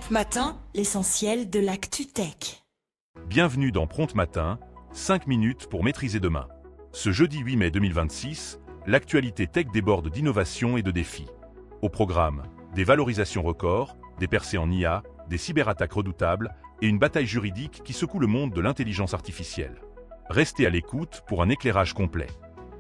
Prompt Matin, l'essentiel de l'actu tech. Bienvenue dans Prompt Matin, 5 minutes pour maîtriser demain. Ce jeudi 8 mai 2026, l'actualité tech déborde d'innovation et de défis. Au programme, des valorisations records, des percées en IA, des cyberattaques redoutables et une bataille juridique qui secoue le monde de l'intelligence artificielle. Restez à l'écoute pour un éclairage complet.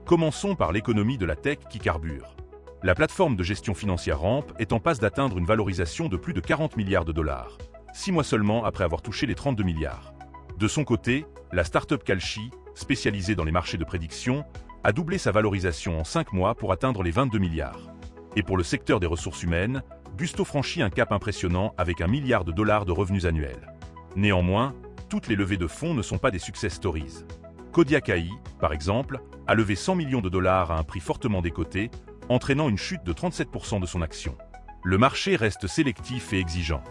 Commençons par l'économie de la tech qui carbure. La plateforme de gestion financière Ramp est en passe d'atteindre une valorisation de plus de 40 milliards de dollars, 6 mois seulement après avoir touché les 32 milliards. De son côté, la start-up Kalshi, spécialisée dans les marchés de prédiction, a doublé sa valorisation en 5 mois pour atteindre les 22 milliards. Et pour le secteur des ressources humaines, Gusto franchit un cap impressionnant avec 1 milliard de dollars de revenus annuels. Néanmoins, toutes les levées de fonds ne sont pas des success stories. Kodiak AI, par exemple, a levé 100 millions de dollars à un prix fortement décoté, entraînant une chute de 37% de son action. Le marché reste sélectif et exigeant.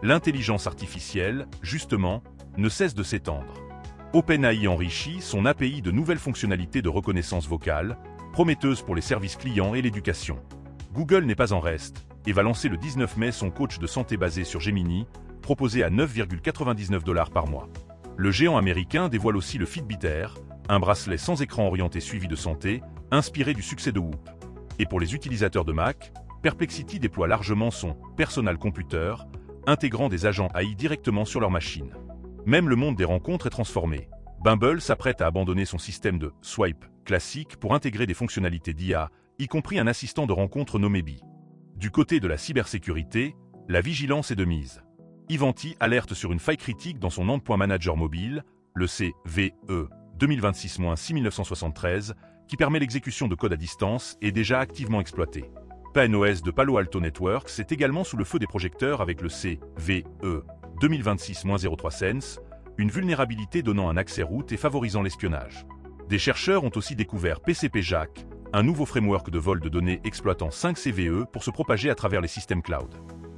L'intelligence artificielle, justement, ne cesse de s'étendre. OpenAI enrichit son API de nouvelles fonctionnalités de reconnaissance vocale, prometteuses pour les services clients et l'éducation. Google n'est pas en reste et va lancer le 19 mai son coach de santé basé sur Gemini, proposé à 9,99 $ par mois. Le géant américain dévoile aussi le Fitbit Air, un bracelet sans écran orienté suivi de santé, inspiré du succès de Whoop. Et pour les utilisateurs de Mac, Perplexity déploie largement son Personal Computer, intégrant des agents AI directement sur leur machine. Même le monde des rencontres est transformé. Bumble s'apprête à abandonner son système de swipe classique pour intégrer des fonctionnalités d'IA, y compris un assistant de rencontre nommé Bee. Du côté de la cybersécurité, la vigilance est de mise. Ivanti alerte sur une faille critique dans son Endpoint Manager mobile, le CVE 2026-6973, qui permet l'exécution de code à distance et déjà activement exploité. PAN-OS de Palo Alto Networks est également sous le feu des projecteurs avec le CVE 2026-03 Sense, une vulnérabilité donnant un accès root et favorisant l'espionnage. Des chercheurs ont aussi découvert PCP-JACK, un nouveau framework de vol de données exploitant 5 CVE pour se propager à travers les systèmes cloud.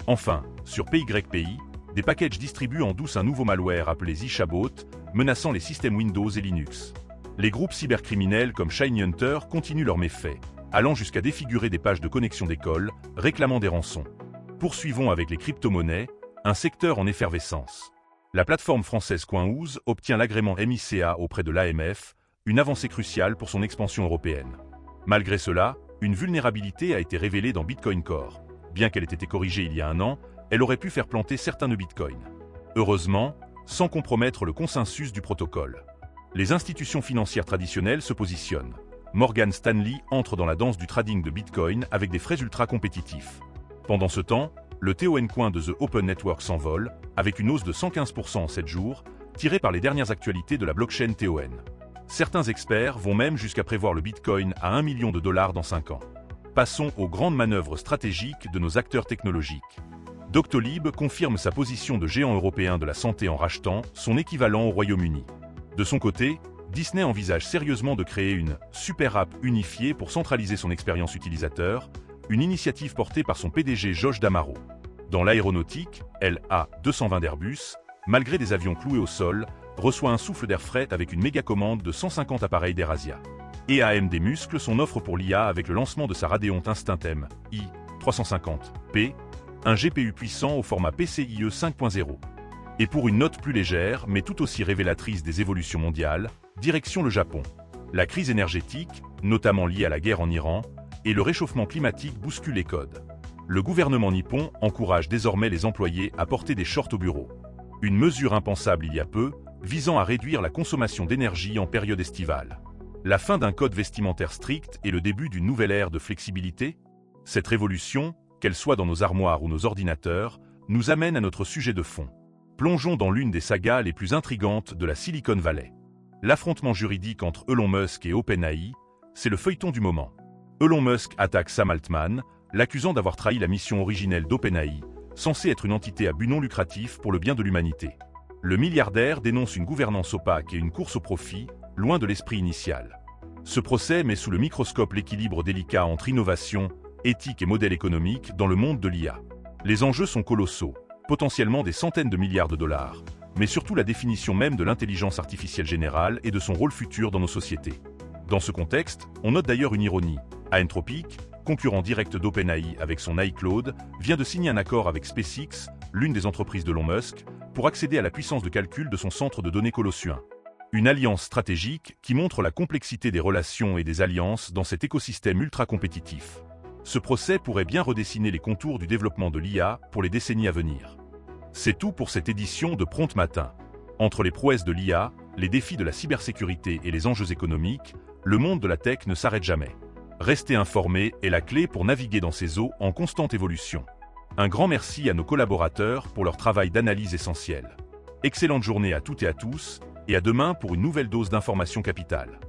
Enfin, sur PYPI, des packages distribuent en douce un nouveau malware appelé Zchabot, menaçant les systèmes Windows et Linux. Les groupes cybercriminels comme Shiny Hunter continuent leurs méfaits, allant jusqu'à défigurer des pages de connexion d'école, réclamant des rançons. Poursuivons avec les crypto-monnaies, un secteur en effervescence. La plateforme française Coinhouse obtient l'agrément MICA auprès de l'AMF, une avancée cruciale pour son expansion européenne. Malgré cela, une vulnérabilité a été révélée dans Bitcoin Core. Bien qu'elle ait été corrigée il y a un an, elle aurait pu faire planter certains nœuds Bitcoin. Heureusement, sans compromettre le consensus du protocole. Les institutions financières traditionnelles se positionnent. Morgan Stanley entre dans la danse du trading de Bitcoin avec des frais ultra compétitifs. Pendant ce temps, le TON Coin de The Open Network s'envole, avec une hausse de 115% en 7 jours, tirée par les dernières actualités de la blockchain TON. Certains experts vont même jusqu'à prévoir le Bitcoin à 1 million de dollars dans 5 ans. Passons aux grandes manœuvres stratégiques de nos acteurs technologiques. Doctolib confirme sa position de géant européen de la santé en rachetant son équivalent au Royaume-Uni. De son côté, Disney envisage sérieusement de créer une super app unifiée pour centraliser son expérience utilisateur, une initiative portée par son PDG Josh D'Amaro. Dans l'aéronautique, LA220 d'Airbus, malgré des avions cloués au sol, reçoit un souffle d'air frais avec une méga commande de 150 appareils d'Erasia. Et AMD muscle son offre pour l'IA avec le lancement de sa Radeon Instinct M i350P, un GPU puissant au format PCIe 5.0. Et pour une note plus légère, mais tout aussi révélatrice des évolutions mondiales, direction le Japon. La crise énergétique, notamment liée à la guerre en Iran, et le réchauffement climatique bousculent les codes. Le gouvernement nippon encourage désormais les employés à porter des shorts au bureau. Une mesure impensable il y a peu, visant à réduire la consommation d'énergie en période estivale. La fin d'un code vestimentaire strict et le début d'une nouvelle ère de flexibilité? Cette révolution, qu'elle soit dans nos armoires ou nos ordinateurs, nous amène à notre sujet de fond. Plongeons dans l'une des sagas les plus intrigantes de la Silicon Valley. L'affrontement juridique entre Elon Musk et OpenAI, c'est le feuilleton du moment. Elon Musk attaque Sam Altman, l'accusant d'avoir trahi la mission originelle d'OpenAI, censée être une entité à but non lucratif pour le bien de l'humanité. Le milliardaire dénonce une gouvernance opaque et une course au profit, loin de l'esprit initial. Ce procès met sous le microscope l'équilibre délicat entre innovation, éthique et modèle économique dans le monde de l'IA. Les enjeux sont colossaux, potentiellement des centaines de milliards de dollars, mais surtout la définition même de l'intelligence artificielle générale et de son rôle futur dans nos sociétés. Dans ce contexte, on note d'ailleurs une ironie. Anthropic, concurrent direct d'OpenAI avec son iCloud, vient de signer un accord avec SpaceX l'une des entreprises d'Elon Musk, pour accéder à la puissance de calcul de son centre de données colossien. Une alliance stratégique qui montre la complexité des relations et des alliances dans cet écosystème ultra compétitif. Ce procès pourrait bien redessiner les contours du développement de l'IA pour les décennies à venir. C'est tout pour cette édition de Prompt Matin. Entre les prouesses de l'IA, les défis de la cybersécurité et les enjeux économiques, le monde de la tech ne s'arrête jamais. Rester informé est la clé pour naviguer dans ces eaux en constante évolution. Un grand merci à nos collaborateurs pour leur travail d'analyse essentiel. Excellente journée à toutes et à tous, et à demain pour une nouvelle dose d'information capitale.